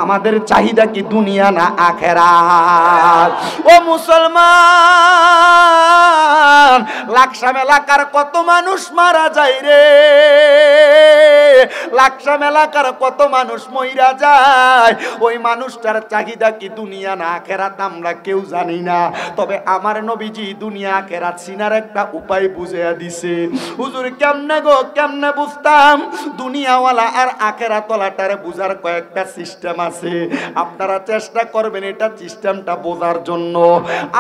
আমাদের চাহিদা কি দুনিয়া না আখেরাত? ও মুসলমান, লাকসাম এলাকার কত মানুষ মারা যায় রে, লাকসাম এলাকার কত মানুষ মইরা যায়। ওই মানুষটার চাহিদা কি দুনিয়া না আখেরাত আমরা কেউ জানি না। তবে আমার নবীজি দুনিয়া আখেরাত চিনার একটা উপায় বুঝিয়ে দিছে। হুজুর কেমনে গো, কেমনে বুঝতাম? দুনিয়াওয়ালা আর আখেরাতওয়ালাটার বুঝার কয়েকটা সিস্টেম আছে, আপনারা চেষ্টা করবেন এটা সিস্টেমটা বোঝার জন্য।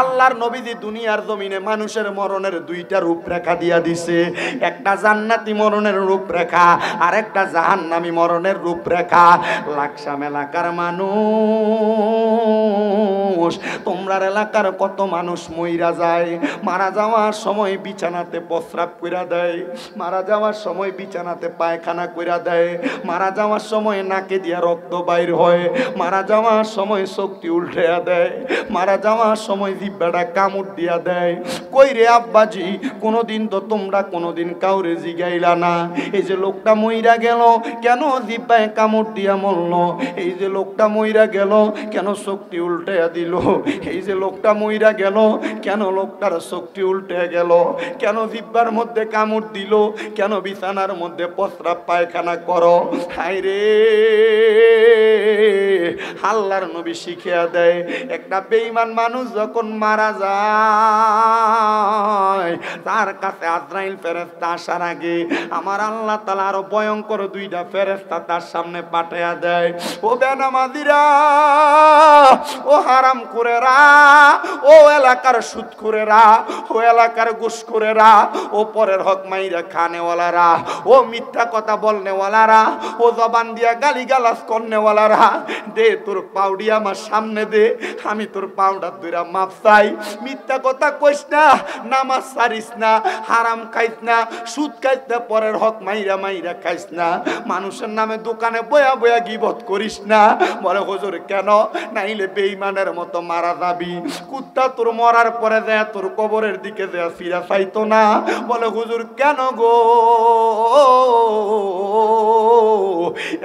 আল্লাহর নবীজি দুনিয়ার জমিনে মানুষের মরণের দুইটা রূপরেখা দিয়া দিছে, একটা জান্নাতি মরণের রূপরেখা আর একটা জাহান্নামী মরণের রূপরেখা। লাকসাম এলাকার মানুষ, তোমরার এলাকার কত মানুষ মইরা যায়, মারা যাওয়ার সময় বিছানাতে প্রস্রাব কইরা দেয়, মারা যাওয়ার সময় বিছানাতে পায়খানা কইরা দেয়, মারা যাওয়ার সময় নাকে দিয়া রক্ত বাইর হয়, মারা যাওয়ার সময় শক্তি উল্টাইয়া দেয়, মারা যাওয়ার সময় জিব্বাটা কামড় দিয়া দেয়। কই রে আব্বাজি, কোনোদিন তো তোমরা কোনোদিন কাউরে জিগাইলা না এই যে লোকটা মইরা গেল কেন জিব্বায় কামড় দিয়া মরল, এই যে লোকটা মইরা গেল কেন শক্তি উল্টাইয়া দিল, এই যে লোকটা মইরা গেল কেন লোকটার শক্তি উল্টে গেল, কেন জিব্বার মধ্যে কামড় দিল, কেন বিছানার মধ্যে প্রস্রাব পায়খানা করো। হায় রে, আল্লাহর নবী শিখিয়া দেয় একটা বেঈমান মানুষ যখন মারা যায় তার কাছে আজরাইল ফেরেশতা আসার আগে আমার আল্লাহ তাআলা আরো ভয়ঙ্কর দুইটা ফেরেশতা তার সামনে পাঠাইয়া দেয়। ও বেনামাজিরা, ও হারামখোরেরা, ও এলাকার সুদখোরেরা, ও এলাকার ঘুষখোরেরা, ও পরের হক মাইরা খানেওয়ালারা, ও মিথ্যা কথা বলনেওয়ালারা, ও জবান দিয়া গালিগালাজ করনেওয়ালারা, দে তোর পাউডি আমার সামনে দে, আমি তোর পাউডার দুইরা মাপ চাই। মিথ্যা কথা কইস না, নামাজ ছাড়িস না, হারাম খাইস না, সুদ খাইস না, পরের হক মাইরা মাইরা খাইস না, মানুষের নামে দোকানে বয়া বয়া গিবত করিস না। বলে হুজুর কেন? নাইলে বেঈমানের মতো মারা যাবি। কুত্তা তোর মরার পরে যায় তোর কবরের দিকে যায় ফিরা চাইতো না। বলে হুজুর কেন গো?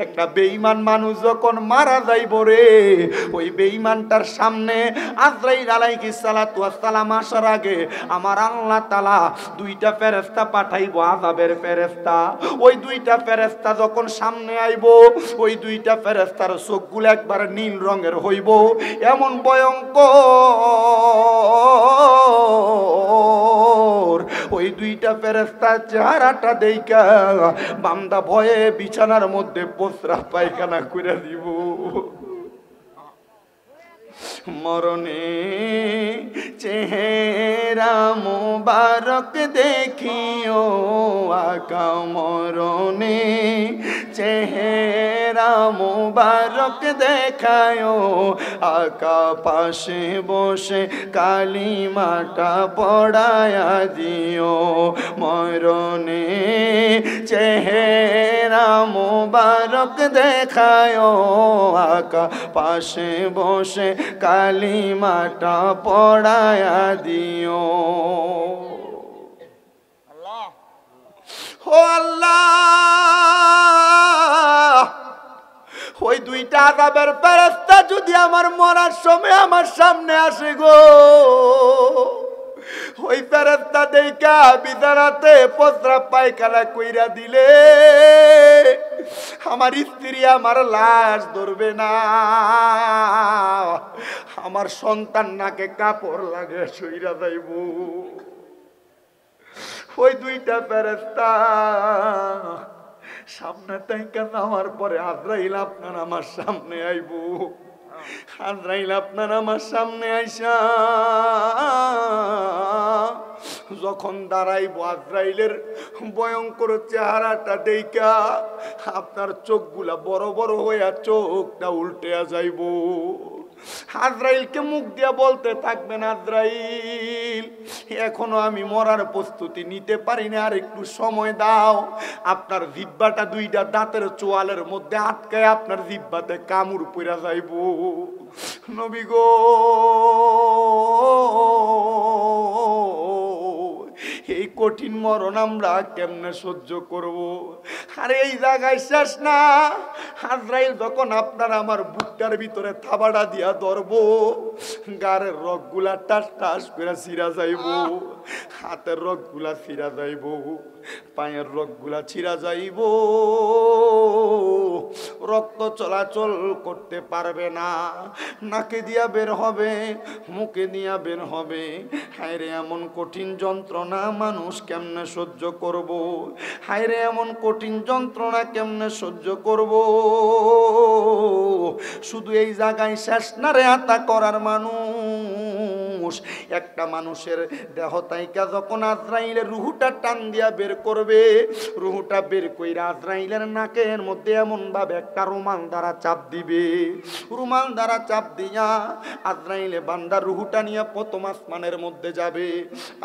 একটা বেঈমান মানুষ যখন মারা যাইব রে, ওই বেঈমানটার সামনে আজরাইল আলাইহিস সালাতু ওয়াস সালাম আসার আগে আমার আল্লাহ তাআলা দুইটা ফেরেশতা পাঠাইবো, আযাবের ফেরেশতা। ওই দুইটা ফেরেশতা যখন সামনে আইব, ওই দুইটা ফেরেশতার চোখগুলো একবার নীল রঙের হইব, এমন ভয়ঙ্কর। ওই দুইটা ফেরেশতার চেহারাটা দেইখা বান্দা ভয়ে বিছানার মধ্যে প্রস্রাব পায়খানা করে দিব। মরণে চেহারা মুবারক দেখিও আকা, মরণে চেহারা মুবারক দেখায়ও আকা, পাশে বসে কালিমাটা পড়ায়া দিও। মরণে চেহারা মুবারক দেখায়ও আকা, পাশে বসে কালিমাটা পড়ায়া দিও। ও আল্লাহ, ওই দুইটা আযাবের ফেরেশতা যদি আমার মরার সময় আমার সামনে আসে গো, ওই ফেরেশতা দেইখা বিছানাতে প্রস্রাব পায়খানা কইরা দিলে আমার স্ত্রী আমার লাশ ধরবে না, আমার সন্তান নাকে কাপড় লাগে সইরা যাইব। ওই দুইটা ফেরেশতা সামনে থেকে যাওয়ার পরে আজরাইল আপনার আমার সামনে আইব। আজরাইল আপনার আমার সামনে আইসা যখন দাঁড়াইব, আজরাইলের ভয়ঙ্কর চেহারাটা দেইখা আপনার চোখগুলা বড় বড় হইয়া চোখটা উল্টেয়া যাইব। আজরাইলকে মুখ দিয়া বলতে থাকবেন, আজরাইল এখনো আমি মরার প্রস্তুতি নিতে পারি না, আর একটু সময় দাও। আপনার জিহ্বাটা দুইটা দাঁতের চোয়ালের মধ্যে আটকায় আপনার জিহ্বাতে কামড় পইরা যাইব। নবী গো, এই কঠিন মরণ আমরা কেমনে সহ্য করব? আরে এই জায়গায় শেষ না, আজরাইল যখন আপনার আমার বুক বুকটার ভিতরে থাবাটা দিয়া ধরবো, গাড়ের রগগুলা টাস টাস করে ছিঁড়া যাইব, হাতের রগগুলা ছিঁড়া যাইব, পায়ের রগগুলা ছিঁড়া যাইব, রক্ত চলাচল করতে পারবে না, নাকে দিয়া বের হবে, মুখে দিয়া বের হবে। হায়রে এমন কঠিন যন্ত্রণা মানুষ কেমনে সহ্য করব? হায়রে এমন কঠিন যন্ত্রণা কেমনে সহ্য করব? শুধু এই জায়গায় শেষ না রে আতা করার মানুষ। একটা মানুষের দেহ তাইকা যখন আজরাইলের রুহুটা টান দিয়া বের করবে, রুহুটা বের কইরা আজরাইলের নাকের মধ্যে এমন ভাবে একটা রুমাল দ্বারা চাপ দিবে, রুমাল দ্বারা চাপ দিয়া আজরাইলে বান্দার রুহুটা নিয়ে প্রথম আসমানের মধ্যে যাবে।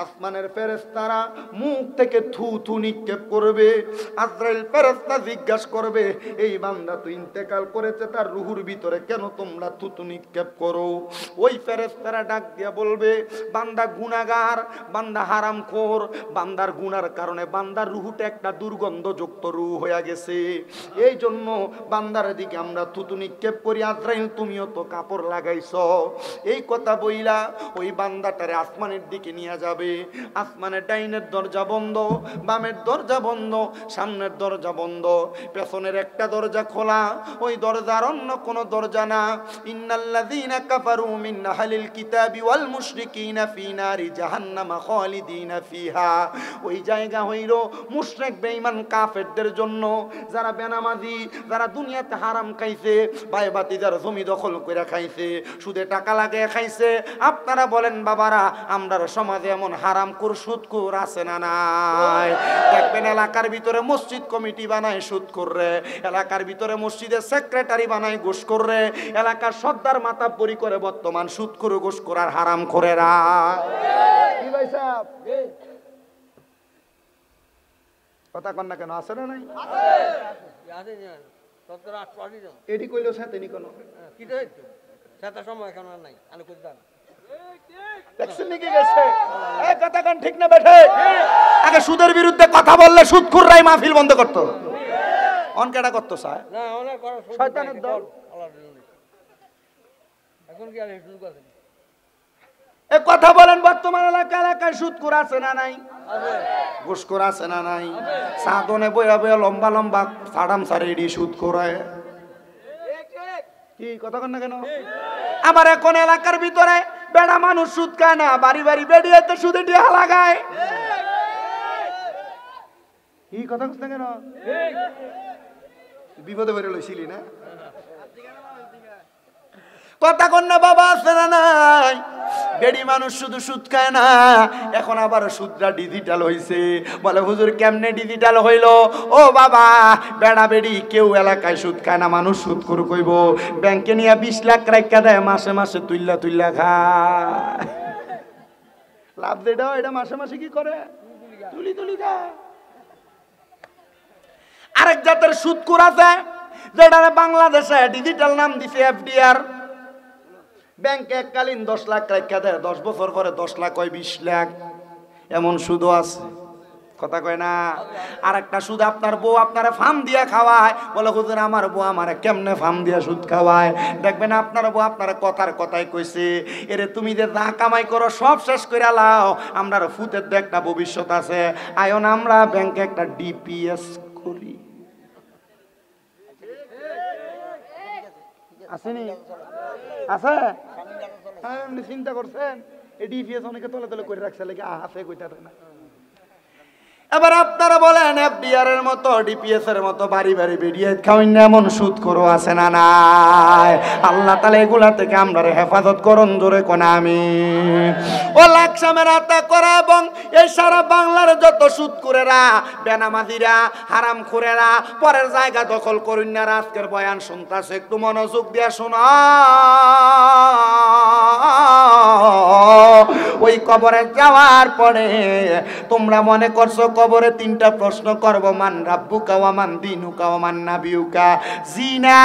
আসমানের ফেরেশতারা মুখ থেকে থু থু নিক্ষেপ করবে। আজরাইল ফেরেশতা জিজ্ঞাসা করবে, এই বান্দা তো ইন্তেকাল করেছে, তার রুহুর ভিতরে কেন তোমরা থু থু নিক্ষেপ করো? ওই ফেরেশতারা ডাক দিয়া বলবে, বান্দা গুনাহগার, বান্দা হারামখোর, বান্দার গুনার কারণে বান্দার রুহুটা একটা দুর্গন্ধযুক্ত রুহ হয়ে গেছে, এই জন্য বান্দার দিকে আমরা থুতু নিক্ষেপ করি। আজরাইল তুমিও তো কাপড় লাগাইছো। এই কথা বইলা ওই বান্দাটারে আসমানের দিকে নিয়ে যাবে। আসমানের ডাইনের দরজা বন্ধ, বামের দরজা বন্ধ, সামনের দরজা বন্ধ, পেছনের একটা দরজা খোলা, ওই দরজার অন্য কোনো দরজা না। ইন্নাল্লাযীনা কাফারু মিন আহলিল কিতাবি ওয়াল মুশরিকিনা ফি নারি জাহান্নামা খালিদিনা ফিহা। ওই জায়গা হইল মুশরিক বেঈমান কাফেরদের জন্য, যারা বেনামাজি, যারা দুনিয়াতে হারাম খাইছে, ভাই ভাতিজার জমি দখল করে খাইছে, সুদে টাকা লাগিয়ে খাইছে। আপনারা বলেন বাবারা, আমরার সমাজে এমন হারামখোর সুদখোর আছে না নাই? দেখবেন এলাকার ভিতরে মসজিদ কমিটি বানায় সুদ করে, এলাকার ভিতরে মসজিদের সেক্রেটারি বানায় ঘুষ করে, এলাকার সর্দার মাতাব্বরি করে বর্তমান সুদ করে ঘুষ করার হারামখোরেরা। কি ভাই সাহেব কথা কন না কেন? আছে না নাই? এটি কইলো সাথে নি কোন কি দেখছো সাথে সময় এখন নাই আলো কই দান দেখছেন নাকি গেছে? এই কথা কন ঠিক না বেঠে? আগে সুদের বিরুদ্ধে কথা বললে সুদখোররাই মাহফিল বন্ধ করত, অন কেডা করত স্যার? না ওনার করা শয়তানের দল। এখন কি আর শুরু করেন? এই কথা বলেন, বর্তমান এলাকায় সুদখোর আছে না নাই? ঘুষখোর আছে না নাই? সাধনে বইয়া বইয়া লম্বা লম্বা সাড়াম সারে এডি সুদখোর হয়। কি কথা কন না কেন? আমার এখন এলাকার ভিতরে বেড়া মানুষ সুদ খায় না, বাড়ি বাড়ি বেড়িয়েতে সুদে টিয়া লাগায়। কি কথা কস না কেন? বিপদে বেরো লইছিলি না? কথা কন না বাবা, আছে না নাই? বেড়ি মানুষ শুধু সুদ খায় না, এখন আবার সুদটা ডিজিটাল হইছে। বলে হুজুর কেমনে ডিজিটাল হইল? ও বাবা, বেড়া বেড়ি কেউ এলাকায় সুদ খায় না, মানুষ সুদ করে কইব ব্যাংকে নিয়ে 20 লাখ রাখা দেয়, মাসে মাসে তুইল্লা তুইল্লা খায়। লাভ যেটা এটা মাসে মাসে কি করে? তুলি তুলি খায়। আরেক জাতের সুদখোর আছে, যেটা বাংলাদেশে ডিজিটাল নাম দিছে এফডিআর। ব্যাংকে এককালীন 10 লাখ রাখা দেয়, 10 বছর পরে 10 লাখ হয় 20 লাখ, এমন সুদও আছে। কথা কয় না? আর একটা সুদ আপনার বউ আপনারা ফার্ম দিয়া খাওয়ায়। বলে হুজুর আমার বউ আমারে কেমনে ফার্ম দিয়া সুদ খাওয়ায়? দেখবেন আপনার বউ আপনার কথার কথাই কইছে, এরে তুমি যে যা কামাই করো সব শেষ করে লাও, আমরার ফুতের তো একটা ভবিষ্যৎ আছে, আয়ন আমরা ব্যাংকে একটা ডিপিএস করি। আসেনি? আছে? হ্যাঁ, আপনি চিন্তা করছেন এই ডিপিএস অনেকে তলে তলে করে রাখছে, লাগে আছে কইতা না। এবার আপনারা বলেন এফডিআর এর মতো ডিপিএস এর মতো বাড়ি বাড়ি বেরিয়ে খাওয়াই না এমন সুদ করো আছে না নাই? আল্লাহ তাআলা এগুলা থেকে আমরা হেফাজত করুন, জোরে কোন আমিন। ও লাকসামের আতা করা এবং এই সারা বাংলার যত সুদখোরেরা, বেনামাজিরা, হারামখোরেরা, পরের জায়গা দখল করুন না, আজকের বয়ান শুনতাছে, একটু মনোযোগ দিয়ে শোনা। ওই কবরে যাওয়ার পরে তোমরা মনে করছো কবরে তিনটা প্রশ্ন করব, মান রাব্বুকা ওয়া মান দীনুকা ওয়া মান নাবিয়ুকা। জি না,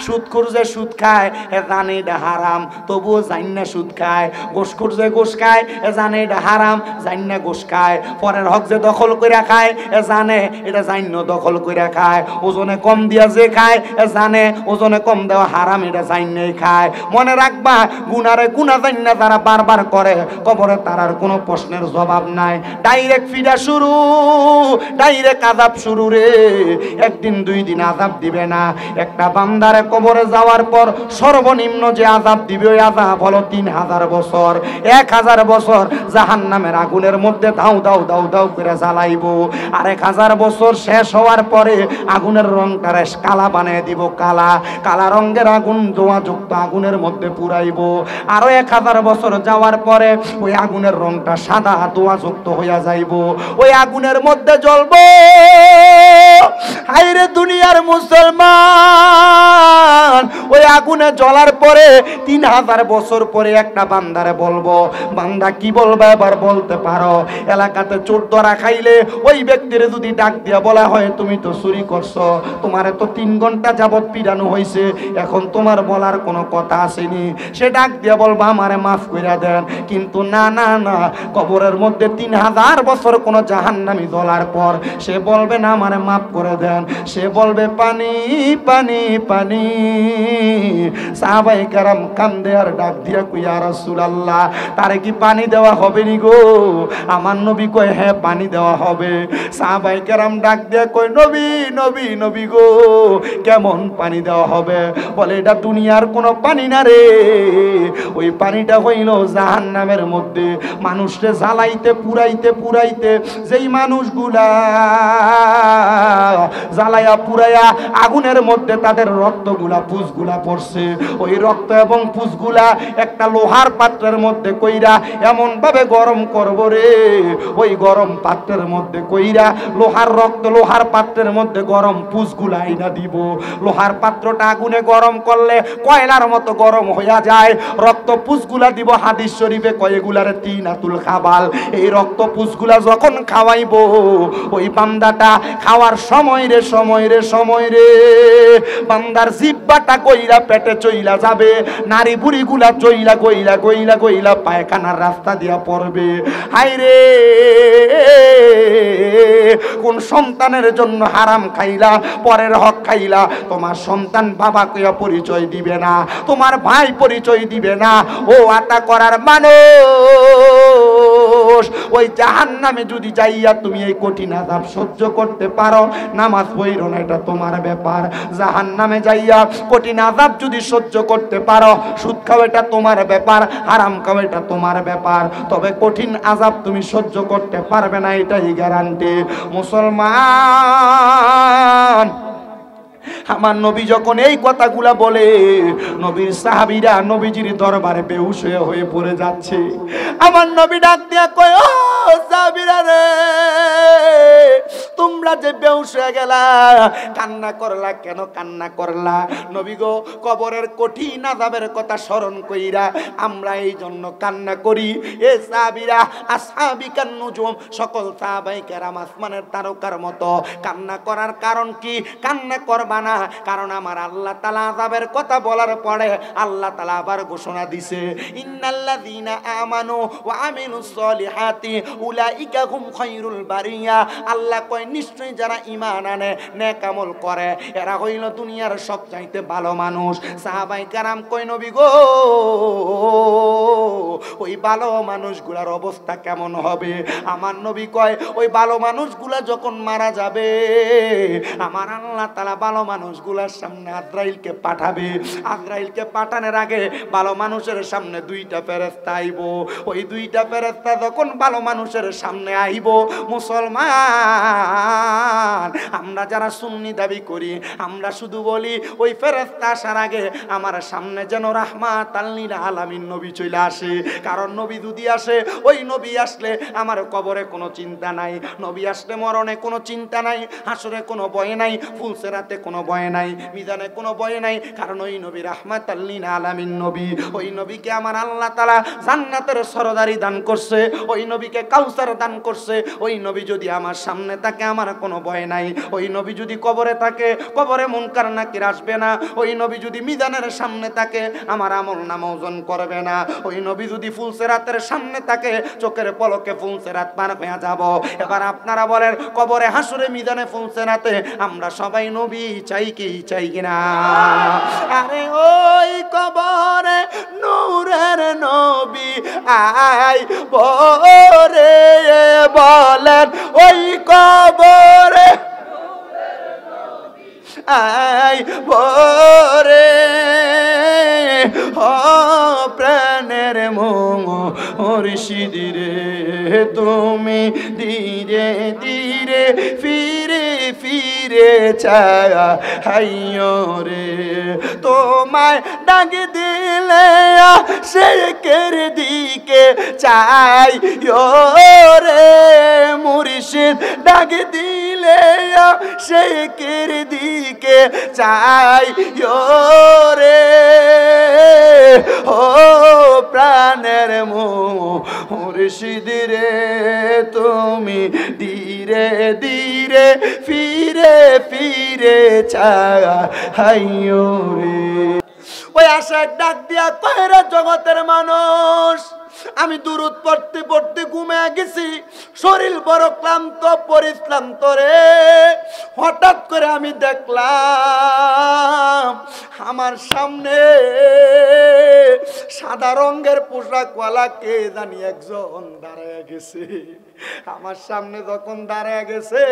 সুদখোর যে সুদ খায় এ জানে এটা হারাম, তবুও জানি না সুদ খায়। ঘুষখোর যে ঘুষ খায় এ জানে এটা হারাম, জানি না ঘুষ খায়। পরের হক যে দখল কইরা খায় এ জানে এটা জানি না দখল কইরা খায়। ওজনে কম দিয়া যে খায় এ জানে ওজনে কম দেওয়া হারাম, এটা জানি নাই খায়। মনে রাখবা, গুনারে গুনাহ জানি না যারা বারবার করে কবরে তার আর কোনো প্রশ্নের জবাব নাই। ডাইরেক্ট ফিরা শুরু, ডাইরেক্ট আযাব শুরু রে। একদিন দুই দিন আযাব দিবে না। একটা বান্দারে কবরে যাওয়ার পর সর্বনিম্ন যে আযাব দিবে ওই আযাব হলো 3000 বছর। 1000 বছর জাহান্নামের আগুনের মধ্যে দাউ দাউ দাউ দাউ করে জ্বালাইবো। আর 1000 বছর শেষ হওয়ার পরে আগুনের রংটারে কালা বানিয়ে দিব, কালা কালা রঙের আগুন ধোঁয়াযুক্ত আগুনের মধ্যে পুরাইবো। আরো 1000 বছর যাওয়ার পরে ওই আগুনের রংটা সাদা ধোঁয়াযুক্ত হইয়া যাইবো, ওই আগুনের মধ্যে জ্বলবো। হায়রে দুনিয়ার মুসলমান, ওই আগুনে জ্বলার পরে 3000 বছর পরে একটা বান্দারে বলবো, বান্দা কি বলবে এবার বলতে পারো? এলাকাতে চোর ধরা খাইলে ওই ব্যক্তিরে যদি ডাক দিয়া বলা হয় তুমি তো চুরি করছো, তোমারে তো 3 ঘন্টা যাবত পিটানো হয়েছে, এখন তোমার বলার কোনো কথা আসেনি, সে ডাক দিয়া বলবা আমারে মাফ কইরা দেন। কিন্তু না না না, কবরের মধ্যে 3000 বছর কোনো জাহান্নামী জ্বলার পর সে বলবে না আমারে মাফ করে দেন, সে বলবে পানি পানি পানি। সাহাবায়ে কেরাম কান্দে আর ডাক দিয়া কই ইয়া রাসূলুল্লাহ, তারে কি পানি দেওয়া হবে নি গো? আমার নবী কয় হ্যাঁ পানি দেওয়া হবে। সাহাবায়ে কেরাম ডাক দিয়া কয় নবী নবী নবী গো, কেমন পানি দেওয়া হবে? বলে এটা দুনিয়ার কোনো পানি না রে, ওই পানিটা হইল জাহান্নামের মধ্যে মানুষকে জ্বালাইতে পুরাইতে পুরাইতে যেই মানুষগুলা জ্বালাইয়া পুরাইয়া আগুনের মধ্যে তাদের রক্তগুলা পুষগুলা পড়ছে, ওই রক্ত এবং পুষগুলা একটা লোহার পাত্রের মধ্যে কইরা এমন ভাবে গরম করব রে, ওই গরম পাত্রের মধ্যে কইরা লোহার রক্ত লোহার পাত্রের মধ্যে গরম পুষগুলা আইনা দিব। লোহার পাত্রটা আগুনে গরম করলে কয়লার মতো গরম হইয়া যায়, রক্ত পুষগুলা দিব। হাদিস শরীফে কয় এগুলারে তিনাতুল খাবাল। এই রক্ত পুষগুলা যখন খাওয়াইবো ওই বান্দাটা খাওয়ার সময় রে সময় রে সময় রে বান্দার জিহ্বাটা কইরা পেটে চইলা যাবে, নারী বুড়ি গুলা চইলা গইলা গইলা গইলা পায়খানার রাস্তা দিয়া পড়বে। হায় রে, কোন সন্তানের জন্য হারাম খাইলা, পরের হক খাইলা? তোমার সন্তান বাবা কইয়া পরিচয় দিবে না, তোমার ভাই পরিচয় দিবে না। ও আতা করার মানুষ, ওই জাহান্নামে যদি যাইয়া তুমি এই কঠিন আযাব সহ্য করতে পারো, নামাজ পড়ো না এটা তোমার ব্যাপার। জাহান্নামে যাইয়া কঠিন আযাব যদি সহ্য করতে পারো, সুদ খাও এটা তোমার ব্যাপার, হারাম খাও এটা তোমার ব্যাপার, তবে কঠিন আযাব তুমি সহ্য করতে পারবে না, এটাই গ্যারান্টি। মুসলমান, আমার নবী যখন এই কথাগুলা বলে, নবীর সাহাবীরা নবীজির দরবারে বেহুশ হয়ে পড়ে যাচ্ছে। আমার নবী ডাক দিয়া কয়, ও সাহাবীরা রে, তোমরা যে বেহুশ হয়ে গেলা, কান্না করলা কেন? কান্না করলা নবী গো, কবরের কঠিন আযাবের কথা স্মরণ কইরা আমরা এই জন্য কান্না করি। এ সাহাবীরা আসহাবিকান নুজুম, সকল সাহাবায়ে কেরাম আসমানের তারকার মতো। কান্না করার কারণ কি? কান্না করবা না, কারণ আমার আল্লাহ তাআলা আযাবের কথা বলার পরে আল্লাহ তাআলা আবার ঘোষণা দিছে, ইন্নাল্লাযীনা আমানু ওয়া আমিলুস সলিহাতি উলাইকা হুম খায়রুল বারিয়া। আল্লাহ কয় নিশ্চয়ই যারা ঈমান আনে, নেক আমল করে, এরা হইল দুনিয়ার সবচাইতে ভালো মানুষ। সাহাবায়ে কেরাম কয় নবী গো, ওই ভালো মানুষগুলার অবস্থা কেমন হবে? আমার নবী কয় ওই ভালো মানুষগুলা যখন মারা যাবে, আমার আল্লাহ তাআলা ভালো মানুষগুলার সামনে আজরাইলকে পাঠাবে। আজরাইলকে পাঠানোর আগে ভালো মানুষের সামনে 2টা ফেরেশতা আইবো। ওই 2টা ফেরেশতা যখন ভালো মানুষ মানুষের সামনে আইব মুসলমান আমরা যারা সুন্নি দাবি করি আমরা শুধু বলি ওই ফেরেশতা আসার আগে আমার সামনে যেন রাহমাতাল লিল আলামিন নবী চলে আসে কারণ নবী যদি আসে ওই নবী আসলে আমার কবরে কোনো চিন্তা নাই নবী আসলে মরণে কোনো চিন্তা নাই হাসরে কোনো ভয় নাই ফুলসেরাতে কোনো ভয় নাই মিজানে কোনো ভয় নাই কারণ ওই নবী রাহমাতাল লিল আলামিন নবী ওই নবীকে আমার আল্লাহ তাআলা জান্নাতের সরদারি দান করছে ওই নবীকে কাউসার দান করছে ওই নবী যদি আমার সামনে থাকে আমার কোনো ভয় নাই ওই নবী যদি কবরে থাকে কবরে মুনকার নাকির আসবে না ওই নবী যদি মিজানের সামনে থাকে আমার আমল নামা ওজন করবে না ওই নবী যদি ফুলসেরাতের সামনে থাকে চোখের পলকে ফুলসেরাত পার হয়ে যাব এবার আপনারা বলেন কবরে হাসরে মিজানে ফুলসেরাতে আমরা সবাই নবী চাই কিনা আরে ওই কবরে নূরের নবী আই বরে বলেন ওই কবরে আই বরে ও প্রাণের মুর্শিদ রে তুমি ধীরে ধীরে ফিরে ফিরে চাইও রে তোমায় ডাক দিলে শেখের দিকে চাইও রে মুর্শিদ ডাক দিলে শেখের দিকে চাইও রে ও প্রাণের মুর্শিদ রে তুমি ধীরে ধীরে ফিরে ফিরে চাইও রে ওই আশাক ডাক দিয়া কয়রা জগতের মানুষ আমি দুরুদ পড়তে পড়তে ঘুমিয়ে গেছি শরীর বড় ক্লান্ত পরিশ্রান্ত রে হঠাৎ করে আমি দেখলাম আমার সামনে সাদা রঙের পোশাকওয়ালা কে জানি একজন দাঁড়ায় গেছে আমার সামনে যখন দাঁড়ায় গেছে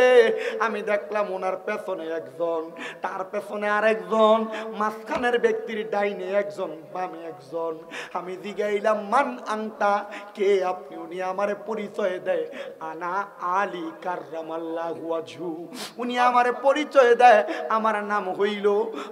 আমি দেখলাম ওনার পেছনে একজন তার পেছনে আরেকজন মাঝখানের ব্যক্তির ডাইনে একজন বামে একজন আমি জিগাইলাম মান আংতা কে আপনি উনি আমারে পরিচয় দেয় আনা আলী কাররামাল্লাহু ওয়াজহু উনি আমারে পরিচয় দেয় আমার নাম হইল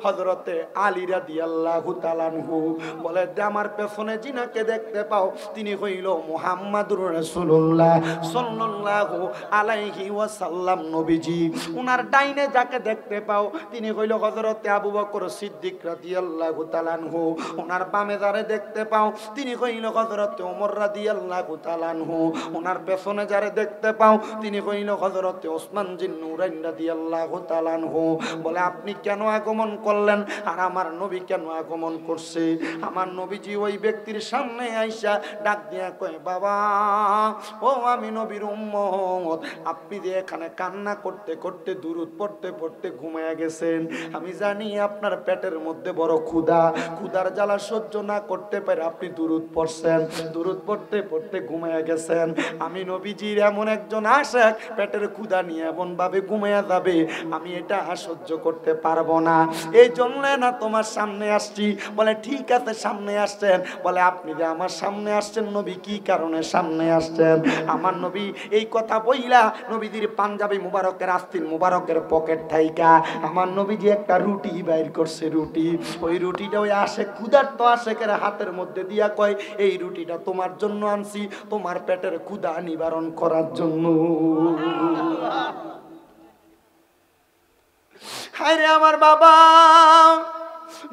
হযরতে আলী রাদিয়াল্লাহু তাআলা আনহু বলে আমার পেছনে যিনাকে দেখতে পাও তিনি হইল মুহাম্মাদুর রাসূলুল্লাহ সাল্লাল্লাহু আলাইহি ওয়াসাল্লাম নবীজি উনার ডাইনে যাকে দেখতে পাও তিনি হইল হযরতে আবু বকর সিদ্দিক রাদিয়াল্লাহু তাআলা আনহু উনার বামে যারে দেখতে পাও তিনি হইল হযরতে ওমর রাদিয়াল্লাহু তাআলা আনহু উনার পেছনে যারে দেখতে পাও তিনি হইল হযরতে ওসমান জিন নুরাইন রাদিয়াল্লাহু তাআলা আনহু বলে আপনি কেন আগমন করলেন আর আমার নবী কেন আগমন করছে আমার নবীজি ওই ব্যক্তির সামনে আইসা ডাক দিয়া কয় বাবা ও আমি নবীর উম্মত আপনি যে এখানে কান্না করতে করতে দুরূদ পড়তে পড়তে ঘুমায়া গেছেন আমি জানি আপনার পেটের মধ্যে বড় ক্ষুধার জ্বালা সহ্য না করতে পারে আপনি দুরূদ পড়ছেন দুরূদ পড়তে পড়তে ঘুমায়া গেছেন আমি নবীজির এমন একজন আশিক পেটের ক্ষুধা নিয়ে এমন ভাবে ঘুমায়া যাবে আমি এটা সহ্য করতে পারবো না এই জন্য না তোমার সামনে আসছি বলে ঠিক আছে সামনে আসছেন বলে আপনি যে আমার সামনে আসছেন নবী কি কারণে সামনে আসছেন আমার নবী এই কথা বইলা নবীজির পাঞ্জাবি মুবারকের আস্তিন মুবারকের পকেট থাইকা আমার নবীজি একটা রুটি বাইর করছে রুটি ওই রুটিটা ওই আশিক ক্ষুধার্ত আশিকের হাতের মধ্যে দিয়া কয় এই রুটিটা তোমার জন্য আনছি তোমার পেটের ক্ষুধা নিবারণ করার জন্য হায়রে আমার বাবা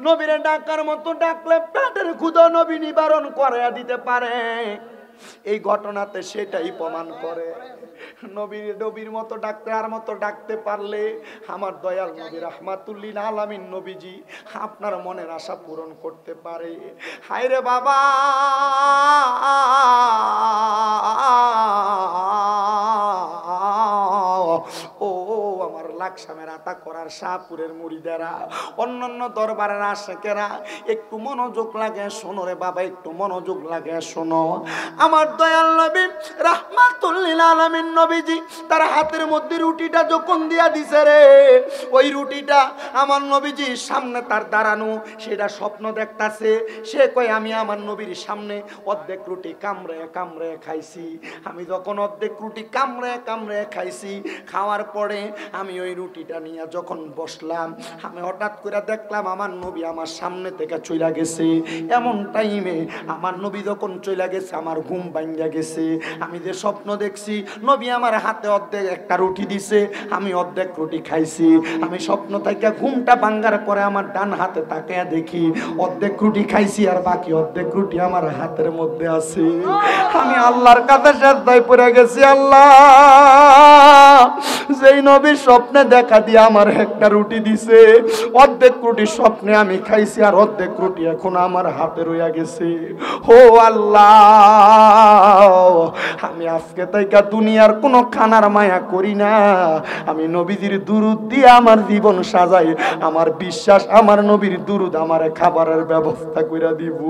নবীরে ডাকার মতো ডাকলে পেটের ক্ষুধা নবী নিবারণ করে দিতে পারে এই ঘটনাতে সেটাই প্রমাণ করে নবীর মতো ডাকতে আর মতো ডাকতে পারলে আমার দয়াল নবী রাহমাতুল লিল আলামিন নবীজি আপনার মনের আশা পূরণ করতে পারে হায়রে বাবা ও আমার লাকসামের আতা করার শাহপুরের মুরিদেরা, অন্যান্য দরবারের আশেকেরা একটু মনোযোগ লাগে শোনো রে বাবা, একটু মনোযোগ লাগে শোনো। আমার দয়াল নবী রাহমাতুল লিল আলামিন নবীজি তার হাতের মধ্যে রুটিটা যখন দিয়া দিছে রে, ওই রুটিটা আমার নবীজি সামনে তার দাঁড়ানো, সেটা স্বপ্ন দেখতাছে। সে কয় আমি আমার নবীর সামনে অর্ধেক রুটি কামড়ে কামড়ে খাইছি। আমি যখন অর্ধেক রুটি কামড়ে কামড়ে খাইছি, খাওয়ার পরে আমি ওই রুটিটা নিয়ে যখন বসলাম, আমি হঠাৎ করে দেখলাম আমার নবী আমার সামনে থেকে চলে গেছে। এমন টাইমে আমার নবী যখন চলে গেছে আমার ঘুম ভাঙ্গা গেছে। আমি যে স্বপ্ন দেখছি নবী আমার হাতে অর্ধেক একটা রুটি দিছে, আমি অর্ধেক রুটি খাইছি। আমি স্বপ্ন থেকে ঘুমটা ভাঙ্গার পরে আমার ডান হাতে তাকিয়ে দেখি অর্ধেক রুটি খাইছি আর বাকি অর্ধেক রুটি আমার হাতের মধ্যে আছে। আমি আল্লাহর কাছে সেজদায় পড়ে গেছি, আল্লাহ যেই নবীর স্বপ্নে দেখা দিয়ে আমার একটা রুটি দিছে, অর্ধেক রুটি স্বপ্নে আমি খাইছি আর অর্ধেক রুটি এখন আমার হাতে রইয়া গেছে। ও আল্লাহ, আমি আজকে তাইকা দুনিয়ার কোনো খানার মায়া করি না, আমি নবীজির দুরুদ দিয়ে আমার জীবন সাজাই। আমার বিশ্বাস আমার নবীর দুরুদ আমার খাবারের ব্যবস্থা করে দিব।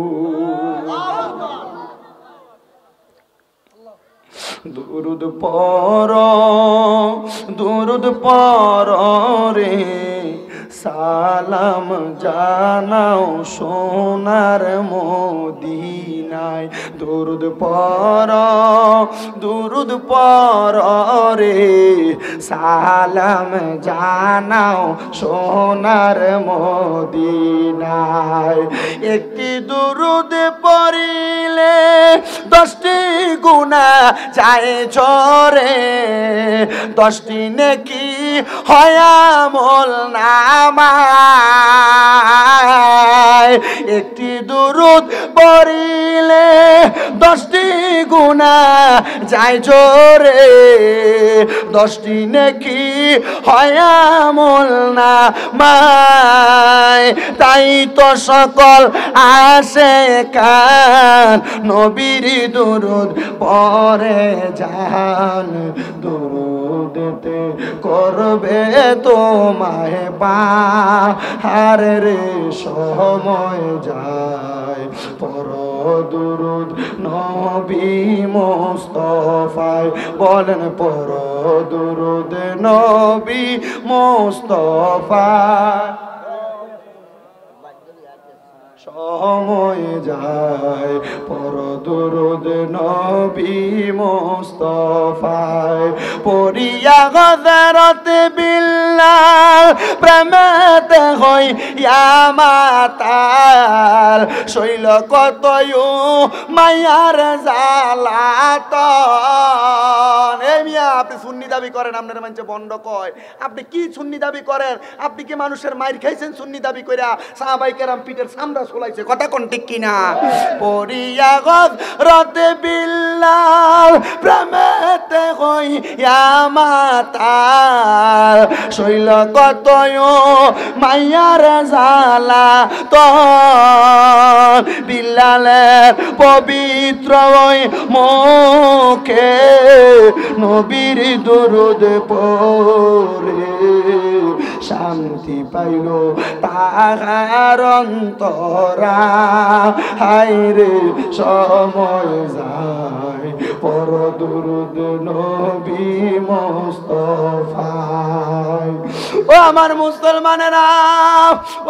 দুরুদ পর রে সালাম জানাও সোনার মদিনায়। দুরুদ পর রে সালাম জানাও সোনার মদিনায়। একটি দুরুদ পড়িলে 10টি গুনাহ যায় ঝরে, 10টি নেকি হয় আমল নামায়। একটি দুরুদ পড়িলে 10টি গুনাহ যায় ঝরে, 10টি নেকি হয় আমল নামায়। তাই তো সকল আশিকান নবীর দুরুদ পড়ে যান। দুরুদেতে করবে তোমায় পার রে সময় যায়। পর দুরুদ নবী মুস্তাফায়, বলেন পর দুরুদ নবী মুস্তাফায়। সময় যায় পর দুরুদ নবী মুস্তাফায়। পড়িয়া হযরত বিল্লাল প্রেমেতে হইয়া মাতাল, শৈল কতয় মায়ার জালাতন। এ মিয়া, আপনি সুন্নি দাবি করেন, আপনার মানুষে বন্ড কয়। আপনি কি সুন্নি দাবি করেন? আপনি কি মানুষের মাইর খাইছেন সুন্নি দাবি কইরা? সাহাবায়ে কেরাম পিঠের সামরা চলাইছে, কথা কোন ঠিক কিনা? পড়িয়া হযরত বিল্লাল প্রেমেতে হইয়া মাতাল, শৈল কতয় মায়ার জালাতন। বিল্লালের পবিত্র ওই মুখে নবীর দুরুদ পড়ে শান্তি পাইল তাহার অন্তরা। হায়রে সময় যায় পর দুরুদ নবী মুস্তাফায়। ও আমার মুসলমানেরা,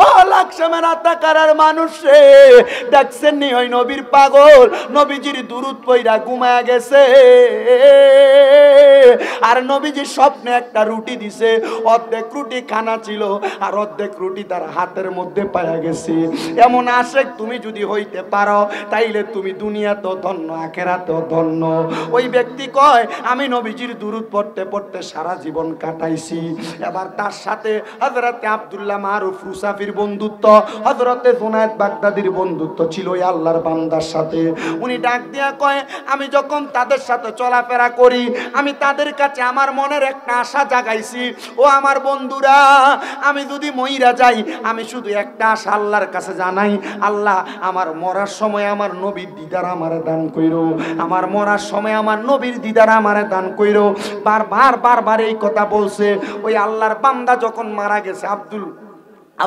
ও লাকসামের আতাকারার মানুষে, দেখছেন নি ওই নবীর পাগল নবীজির দুরুদ পইরা ঘুমায়া গেছে। আর নবীজির স্বপ্নে একটা রুটি দিছে, অর্ধেক রুটি খানা ছিল আর অর্ধেক রুটি তার হাতের মধ্যে পাওয়া গেছে। এমন আশেক তুমি যদি হইতে পারো তাইলে তুমি দুনিয়াতেও ধন্য আখিরাতেও ধন্য। ওই ব্যক্তি কয় আমি নবীজির দুরুদ পড়তে পড়তে সারা জীবন কাটাইছি। এবার তার সাথে হযরতে আব্দুল্লাহ মারুফ রুসাফির বন্ধুত্ব, হযরতে জুনায়েদ বাগদাদির বন্ধুত্ব ছিল ওই আল্লাহর বান্দার সাথে। উনি ডাক দিয়া কয় আমি যখন তাদের সাথে চলাফেরা করি, আমি তাদের কাছে আমার মনের একটা আশা জাগাইছি। ও আমার বন্ধুরা, আমি যদি মইরা যাই আমি শুধু একটা আশা আল্লাহর কাছে জানাই, আল্লাহ আমার মরার সময় আমার নবীর দিদার আমার দান কইরো। আমার মরার সময় আমার নবীর দিদার আমারে দান কইরো। বারবার এই কথা বলছে। ওই আল্লাহর বান্দা যখন মারা গেছে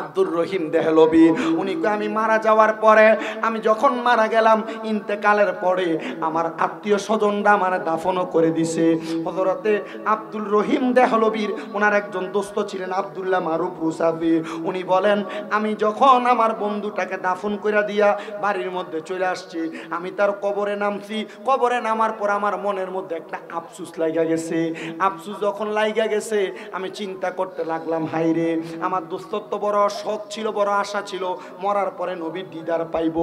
আব্দুর রহিম দেহলবি, উনি আমি মারা যাওয়ার পরে, আমি যখন মারা গেলাম, ইন্তেকালের পরে আমার আত্মীয় স্বজনরা আমার দাফনও করে দিছে। হযরতে আব্দুল রহিম দেহলবির ওনার একজন দোস্ত ছিলেন আব্দুল্লাহ মারুফ রুসাফি। উনি বলেন, আমি যখন আমার বন্ধুটাকে দাফন করে দিয়া বাড়ির মধ্যে চলে আসছি, আমি তার কবরে নামছি। কবরে নামার পর আমার মনের মধ্যে একটা আফসুস লাগা গেছে। আফসুস যখন লাগা গেছে, আমি চিন্তা করতে লাগলাম, হাইরে আমার দোস্ত তো বড় শখ ছিল, বড় আশা ছিল মরার পরে নবীর দিদার পাইব।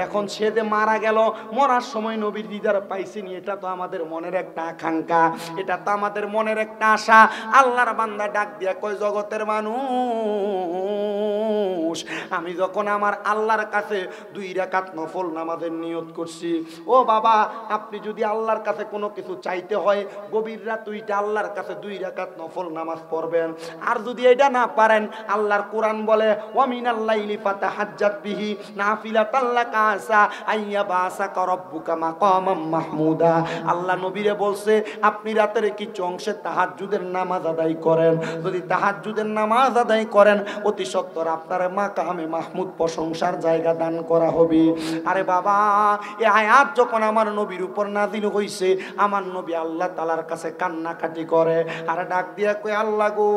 এখন সে যে মারা গেল, মরার সময় নবীর দিদার পাইছিনি, এটা তো আমাদের মনের একটা আকাঙ্ক্ষা, এটা তো আমাদের মনের একটা আশা। আল্লাহর বান্দা ডাক দিয়া কয়, জগতের মানুষ, আমি যখন আমার আল্লাহর কাছে 2 রাকাত নফল নামাজের নিয়ত করছি, ও বাবা, আপনি যদি আল্লাহর কাছে কোনো কিছু চাইতে হয়, গভীর রাত উইটা আল্লাহর কাছে 2 রাকাত নফল নামাজ পড়বেন। আর যদি এটা না পারেন, আল্লাহর কোরআন বলে, ওয়া মিনাল লাইলি ফাতাহাজ্জাত বিহি নাফিলাতাল লাকা আসা আইয়াবাসাকা রাব্বুকা মাকামাম মাহমুদা। আল্লাহ নবীরে বলছে, আপনি রাতের কিছু অংশে তাহাজ্জুদের নামাজ আদায় করেন। যদি তাহাজ্জুদের নামাজ আদায় করেন, অতি সত্বর আপনার মাকামে মাহমুদ প্রশংসার জায়গা দান করা হবে। আরে বাবা, এই আয়াত যখন আমার নবীর উপর নাযিল হইছে, আমার নবী আল্লাহ তাআলার কাছে কান্নাকাটি করে আর ডাক দিয়া কই, আল্লাহ গো,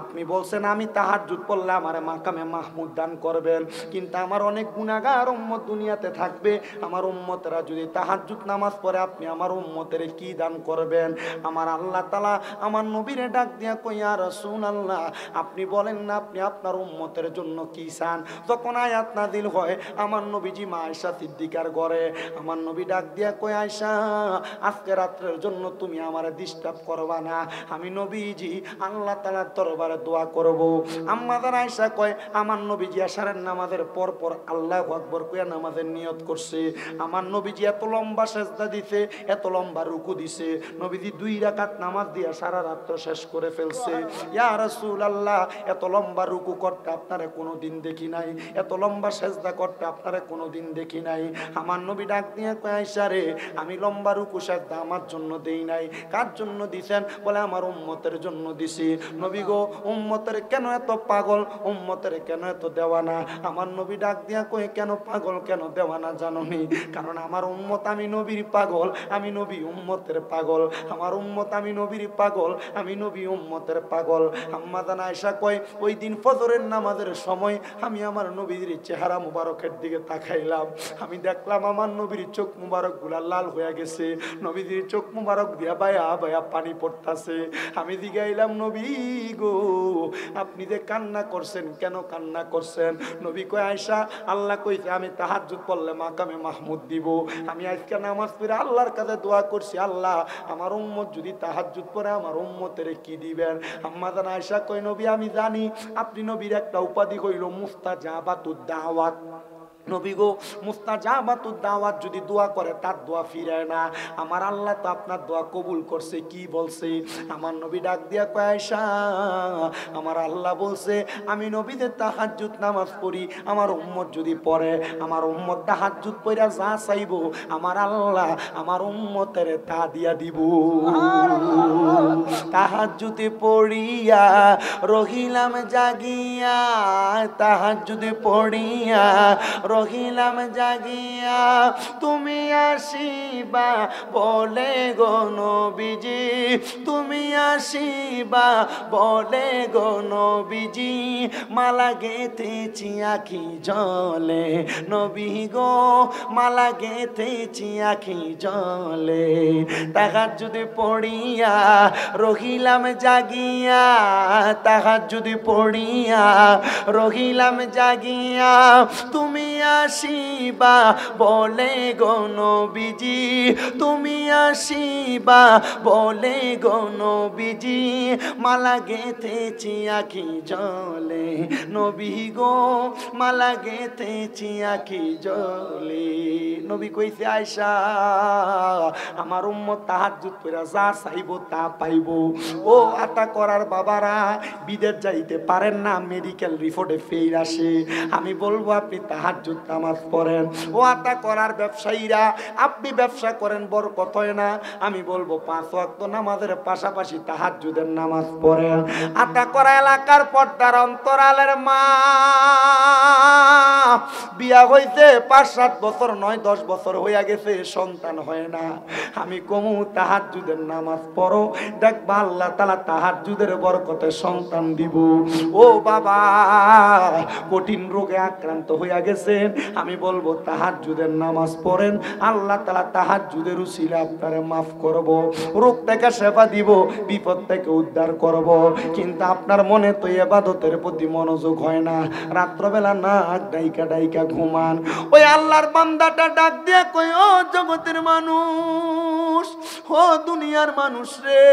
আপনি বলছেন আমি তাহাজ্জুদ পড়লে আমার মাকামে মাহমুদ দান করবেন, কিন্তু আমার অনেক গুনাহগার উম্মত দুনিয়াতে থাকবে, আমার উম্মতেরা যদি তাহাজ্জুদ নামাজ পড়ে, আপনি আমার উম্মতের কি দান করবেন? আমার আল্লাহ তাআলা আমার নবীরে ডাক দিয়া কই, ইয়া রাসূলুল্লাহ, আপনি বলেন না আপনি আপনার উম্মতের জন্য কি চান? যখন আয়াত নাযিল হয়, আমার নবীজি মা আয়েশা সিদ্দিকার ঘরে, আমার নবী ডাক দিয়া কই, আয়েশা, আজকে রাতের জন্য তুমি আমারে ডিস্টার্ব করবা না, আমি নবীজি আল্লাহ তাআলার দরবারে দোয়া করব। আম্মা জান আয়েশা কয়, আমার নবীজি আশারের নামাজের পর আল্লাহু আকবার কইয়া নামাজের নিয়ত করছে। আমার নবীজি এত লম্বা সেজদা দিছে, এত লম্বা রুকু দিছে, নবীজি 2 রাকাত নামাজ দিয়া সারা রাত শেষ করে ফেলছে। ইয়া রাসূলুল্লাহ, এত লম্বা রুকু করতে আপনারে কোনোদিন দেখি নাই, এত লম্বা সেজদা করতে আপনারে কোনোদিন দেখি নাই। আমার নবী ডাক দিয়ে কয়, আয়েশা রে, আমি লম্বা রুকু সেজদা আমার জন্য দেই নাই। কার জন্য দিছেন? বলে, আমার উম্মতের জন্য দিছি। নবী গো, উম্মতের কেন এত পাগল, উম্মতের কেন এত দেওয়ানা? আমার নবী ডাক দিয়া কই, কেন পাগল, কেন দেওয়ানা জানোনি? কারণ আমার উম্মত আমি নবীর পাগল, আমি নবী উম্মতের পাগল, আমার উম্মত আমি নবীর পাগল, আমি নবী উম্মতের পাগল। আম্মা জান আয়েশা কয়, ওই দিন ফজরের নামাজের সময় আমি আমার নবীর চেহারা মুবারকের দিকে তাকাইলাম, আমি দেখলাম আমার নবীর চোখ মুবারক গুলা লাল হয়ে গেছে, নবীর চোখ মুবারক দিয়া বায়া বায়া পানি পড়তাছে। আমি জিগাইলাম, নবী গো, আপনি যে কান্না করছেন, কেন কান্না করছেন? নবী কয়, আয়েশা, আল্লাহ কইছে আমি তাহাজ্জুদ পড়লে মাকামে মাহমুদ দিব। আমি আজকে নামাজ পড়ে আল্লাহর কাছে দোয়া করছি, আল্লাহ আমার উম্মত যদি তাহাজ্জুদ পড়ে আমার উম্মতের কি দিবেন? আম্মা জান আয়েশা কয়, নবী আমি জানি আপনি নবীর একটা উপাধি হইল মুস্তাজাবাতুদ দাওয়াত। নবী গো, মুস্তাজাবাতুদ দাওয়াত, যদি দোয়া করে তার দোয়া ফিরায় না। আমার আল্লাহ তো আপনার দোয়া কবুল করছে, কি বলছে? আমার নবী ডাক দিয়া কয়, আয়েশা, আমার আল্লাহ বলছে আমি নবীদের তাহাজ্জুদ নামাজ পড়ি, আমার উম্মত যদি পড়ে, আমার উম্মত তাহাজ্জুদ পড়া যা চাইবো, আমার আল্লাহ আমার উম্মতের তা দিয়া দিব। তাহাজ্জুদে পড়িয়া রহিলাম জাগিয়া, তাহাজ্জুদে পড়িয়া রহিলাম জাগিয়া, তুমি আসিবা বলে গো নবীজি, তুমি আসিবা বলে গো নবীজি, মালা গেঁথেছি আখি জলে, নবী গো মালা গেঁথেছি আখি জলে, তাহাজ্জুদে পড়িয়া রহিলাম জাগিয়া, তাহাজ্জুদে পড়িয়া রহিলাম জাগিয়া, তুমি আসিবা বলে গো নবীজি, তুমি আসিবা বলে গো নবীজি, মালা গেঁথেছি আখি জলে, নবী গো মালা গেঁথেছি আখি জলে। নবী কইছে, আয়েশা, আমার উম্মত তাহাজ্জুদ পড়া যা চাইবো তা পাইবো। ও আতা করার বাবারা, বিদেশ যাইতে পারেন না, মেডিকেল রিপোর্টে ফেল আসে, আমি বলবো আপনি তাহাজ্জুদ তাহাজ্জুদ নামাজ পড়েন। ও আতা করার ব্যবসায়ীরা, আপনি ব্যবসা করেন, বরকত হয় না। আমি বলবো 5 ওয়াক্ত নামাজের পাশাপাশি তাহাজ্জুদের নামাজ পড়েন। আতা করা এলাকার পর্দার অন্তরালের মা, বিয়া হইতে 5-7 বছর নয় 10 বছর হইয়া গেছে, সন্তান হয় না। আমি কমু তাহাজ্জুদের নামাজ পড়ো, দেখবা আল্লাহ তাআলা তাহাজ্জুদের বরকতে সন্তান দিব। ও বাবা, কঠিন রোগে আক্রান্ত হইয়া গেছেন, আমি বলবো তাহাজ্জুদের নামাজ পড়েন, আল্লাহ তাআলা তাহাজ্জুদের উসিলা আপনারে মাফ করব, রোগ থেকে সেবা দিব, বিপদ থেকে উদ্ধার করব। কিন্তু আপনার মনে তো ইবাদতের প্রতি মনোযোগ হয় না, রাত্রবেলা নাক ডাইকা ডাইকা ঘুমান। ওই আল্লাহর বান্দাটা ডাক দিয়ে কই, ও জগতের মানুষ, ও দুনিয়ার মানুষ রে,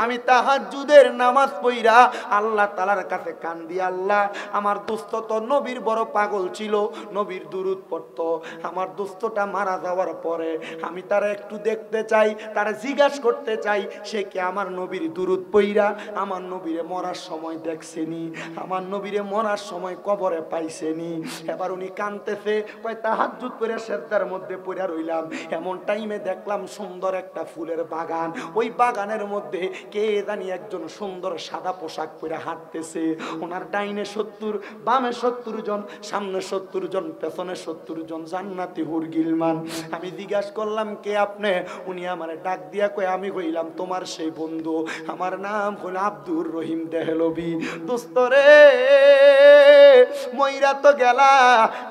আমি তাহাজ্জুদের নামাজ পড়া আল্লাহ তাআলার কাছে কান্দি, আল্লাহ আমার দোস্ত তো নবীর বড় পাগল ছিল, নবীর দুরূদ পড়তো, আমার দোস্তটা মারা যাওয়ার পরে আমি তারা একটু দেখতে চাই, তারা জিজ্ঞাসা করতে চাই সে কি আমার নবীর দুরূদ পড়া আমার নবীরে মরার সময় দেখছেনি, আমার নবীরে মরার সময় কবরে পাইছেনি। এবার উনি কাঁদতেছে, কয় তাহাজ্জুদ পড়ে সেজদার মধ্যে পড়ে রইলাম, এমন টাইমে দেখলাম সুন্দর একটা ফুলের বাগান, ওই বাগানের মধ্যে কে জানি একজন সুন্দর সাদা পোশাক পরে হাঁটতেছে, ওনার ডাইনে 70, বামে 70 জন, সামনে 70 জন, পেছনে 70 জন জান্নাতি হুর গিলমান। আমি জিজ্ঞাসা করলাম কে আপনি? উনি আমারে ডাক দিয়া কয়, আমি হইলাম তোমার সেই বন্ধু, আমার নাম হল আব্দুর রহিম দেহলভি। দোস্ত রে, মইরা তো গেলা,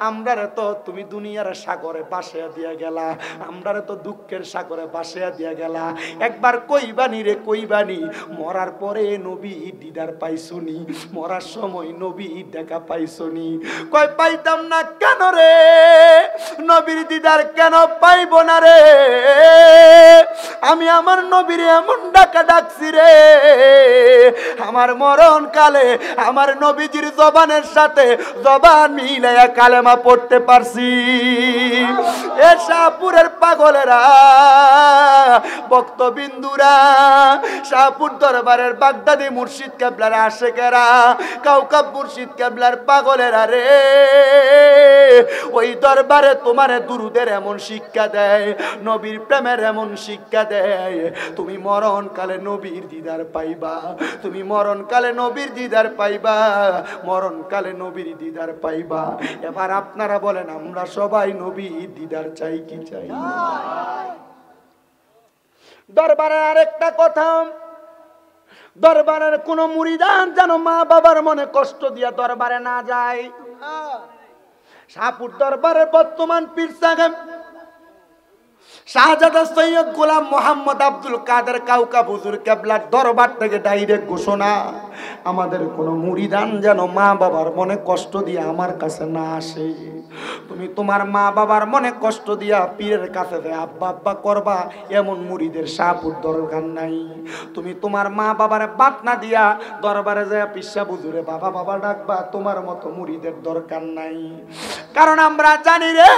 আমরারে তো তুমি দুনিয়ার সাগরে বাসিয়া দিয়া গেলা, আমরারে তো দুঃখের সাগরে বাসিয়া দিয়া গেলা। একবার কইবানি রে কইবানি, মরার পরে নবী দিদার পাইছুনি, মরার সময় নবী দেখা পাইছুনি? কয় পাইতাম না কেন রে, নবীর দিদার কেন পাইব না রে, আমি আমার নবীর এমন ডাকা ডাকছি রে, আমার মরণ কালে আমার নবীজির জবানের সাথে জবান মিলাইয়া কালেমা পড়তে পারছি। এ শাহপুরের পাগলেরা, ভক্তবিন্দুরা, শাহপুর দরবারের বাগদাদি মুর্শিদ কেবলার আশেকেরা, কাউকাব মুর্শিদ কেবলার পাগলেরা রে, ওই দরবারে তোমারে দুরুদের এমন শিক্ষা দেয়, নবীর প্রেমের এমন শিক্ষা দেয়, তুমি মরণকালে নবীর দিদার পাইবা, তুমি মরণকালে নবীর দিদার পাইবা, মরণকালে নবীর দিদার পাইবা। এবার আপনারা বলেন, আমরা সবাই নবীর দিদার চাই কি চাই? দরবারে আরেকটা কথা, দরবারের কোন মুরিদান যেন মা বাবার মনে কষ্ট দিয়া দরবারে না যায়। শাহপুর দরবারের বর্তমান পীর সাহেব শাহজাদা সৈয়দ গোলাম মোহাম্মদ আব্দুল কাদের কাউকা হুজুর কেবলার দরবার থেকে ডাইরেক্ট ঘোষণা, আমাদের কোনো মুরিদান যেন মা বাবার মনে কষ্ট দিয়ে আমার কাছে না আসে। তুমি তোমার মা বাবার মনে কষ্ট দিয়া পীরের কাছে যে আব্বা আব্বা করবা, এমন মুরিদের শাহপুর দরকার নাই। তুমি তোমার মা বাবার বাত না দিয়া দরবারে যায় পিসা হুজুরে বাবা বাবা ডাকবা, তোমার মতো মুরিদের দরকার নাই। কারণ আমরা জানি রে,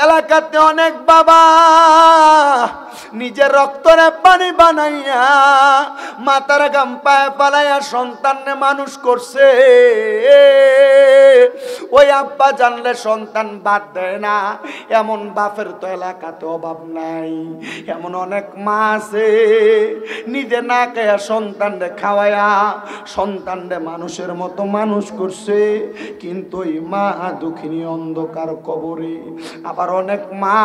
এলাকাতে অনেক বাবা নিজের রক্তরে পানি বানাইয়া মাথার গাম পায়ে পালাইয়া সন্তানকে মানুষ করছে। ওই আব্বা জানলে সন্তান বাদ দেয় না, এমন বাপের তো এলাকাতে অভাব নাই। এমন অনেক মা আছে নিজে না খায়া সন্তানরে খাওয়ায়া সন্তানরে মানুষের মতো মানুষ করছে, কিন্তু ওই মা দুঃখিনী অন্ধকার কবরে। আবার অনেক মা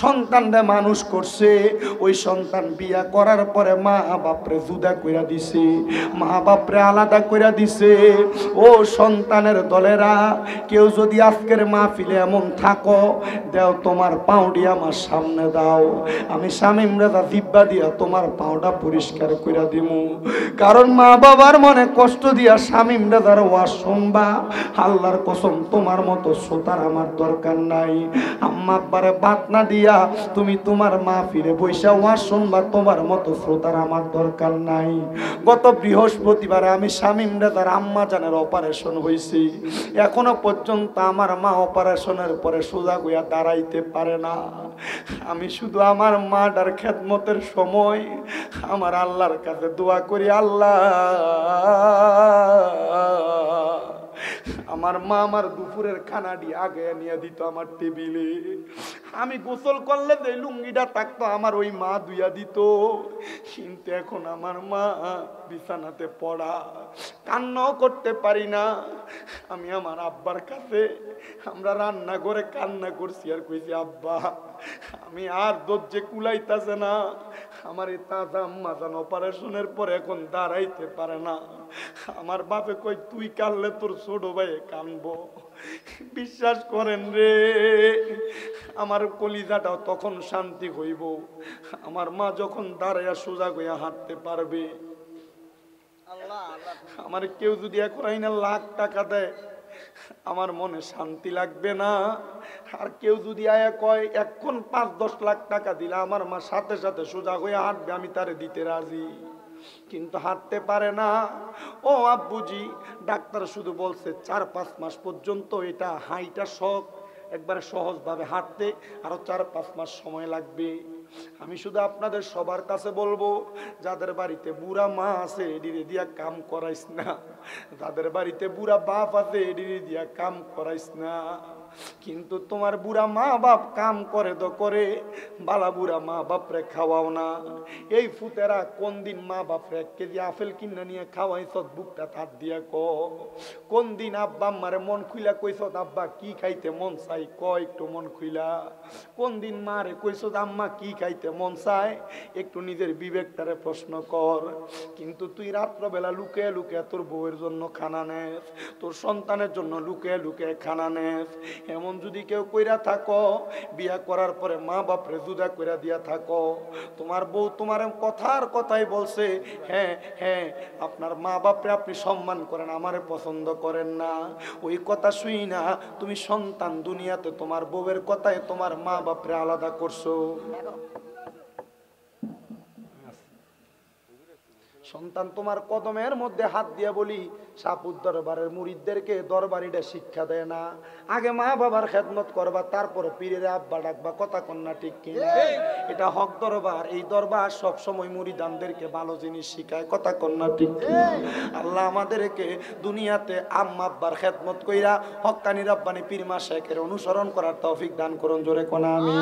সন্তানরে মানুষ করছে, ওই সন্তান বিয়া করার পরে মা বাপরে জুদা কইরা দিছে, মা বাপরে আলাদা কইরা দিছে। ও সন্তানের দলেরা, কেউ যদি আজকের মাহফিলে এমন থাকো, দেও তোমার পাউডি আমার সামনে দাও, আমি শামীম রেজা জিব্বা দিয়া তোমার পাউডা পরিষ্কার কইরা দিমু। কারণ মা বাবার মনে কষ্ট দিয়া শামীম রেজার ওয়াজ শুনবা, আল্লাহর কসম তোমার মতো শ্রোতার আমার দরকার নাই। আম্মা আব্বারে বাত না দিয়া তুমি তোমার মাহফিলে বৈশা ওয়াজ শুনবা, তোমার মতো শ্রোতার আমার দরকার নাই। গত বৃহস্পতিবারে আমি শামীম রেজার আম্মা জানের অপারেশন হয়েছি, এখনো পর্যন্ত আমার মা অপারেশনের পরে সোজা গুয়া দাঁড়ায় দাঁড়াইতে পারে না। আমি শুধু আমার মাটার খেদমতের সময় আমার আল্লাহর কাছে দোয়া করি, আল্লাহ আমার মা আমার দুপুরের খানাটি আগে নিয়ে দিত আমার টেবিলে। আমি গোসল করলে যে লুঙ্গিটা থাকতো আমার ওই মা ধুইয়া দিত। কিন্তু এখন আমার মা বিছানাতে পড়া, কান্নাও করতে পারি না। আমি আমার আব্বার কাছে আমরা রান্না করে কান্না করছি আর কইছি, আব্বা আমি আর ধৈর্যে কুলাইতাছে না। আমার এই তাজা আম্মা জান অপারেশনের পর এখন দাঁড়াইতে পারে না। আমার বাপে কই তুই কানলে তোর ছোট ভাই কানবো। বিশ্বাস করেন রে, আমার কলিজাটাও তখন শান্তি হইব আমার মা যখন দাঁড়াইয়া সোজা হইয়া হাঁটতে পারবে। আমার কেউ যদি এখন আইনা লাখ টাকা দেয় আমার মনে শান্তি লাগবে না। আর কেউ যদি আয়া কয় এখন 5-10 লাখ টাকা দিলে আমার মা সাথে সাথে সোজা হয়ে হাঁটবে, আমি তারে দিতে রাজি। কিন্তু হাঁটতে পারে না। ও আব্বুজি, ডাক্তার শুধু বলছে 4-5 মাস পর্যন্ত এটা হাইটা শখ, একবারে সহজভাবে হাঁটতে আরো 4-5 মাস সময় লাগবে। আমি শুধু আপনাদের সবার কাছে বলবো, যাদের বাড়িতে বুড়া মা আছে এডিরে দিয়া কাম করাইস না, যাদের বাড়িতে বুড়া বাপ আছে এডিরে দিয়া কাম করাইস না। কিন্তু তোমার বুড়া মা বাপ কাম করে তো করে, বালা বুড়া মা বাপরে খাওয়াও না। এই ফুতেরা কোন দিন মা বাপরে 1 কেজি আপেল কিনে নিয়ে খাওয়াইছ বুকটা তার দিয়া ক? কোন দিন আব্বা আম্মারে মন খুইলা কইছ আব্বা কি খাইতে মন চাই ক একটু মন খুইলা? কোন দিন মারে কইছ আম্মা কি খাইতে মন চায়? একটু নিজের বিবেকটারে প্রশ্ন কর। কিন্তু তুই রাত্রবেলা লুকে লুকে তোর বউয়ের জন্য খানা নেস, তোর সন্তানের জন্য লুকে লুকে খানা নেস। এমন যদি কেউ কইরা থাকো, বিয়া করার পরে মা বাপরে জুদা কইরা দিয়া থাকো, তোমার বউ তোমার কথার কথাই বলছে হ্যাঁ হ্যাঁ আপনার মা বাপরে আপনি সম্মান করেন, আমারে পছন্দ করেন না, ওই কথা শুই না তুমি সন্তান দুনিয়াতে তোমার বউয়ের কথায় তোমার মা বাপরে আলাদা করছো। সন্তান তোমার কদমের মধ্যে হাত দিয়া বলি সাপুর দরবারের মুরিদদেরকে দরবারিটা শিক্ষা দেয় না, আগে মা বাবার খেদমত করবা তারপরে পীরের আব্বা ডাকবা, কথা কন্যা ঠিক কিনা? এটা হক দরবার, এই দরবার সব সময় মুরিদানদেরকে ভালো জিনিস শিখায়, কথা কন্যা ঠিক কিনা? আল্লাহ আমাদেরকে দুনিয়াতে আম্মা আব্বার খেদমত কইরা হক্কানি রব্বানি পীর মাশায়েখের অনুসরণ করার তৌফিক দান করুন, জোরে কোনা আমিন।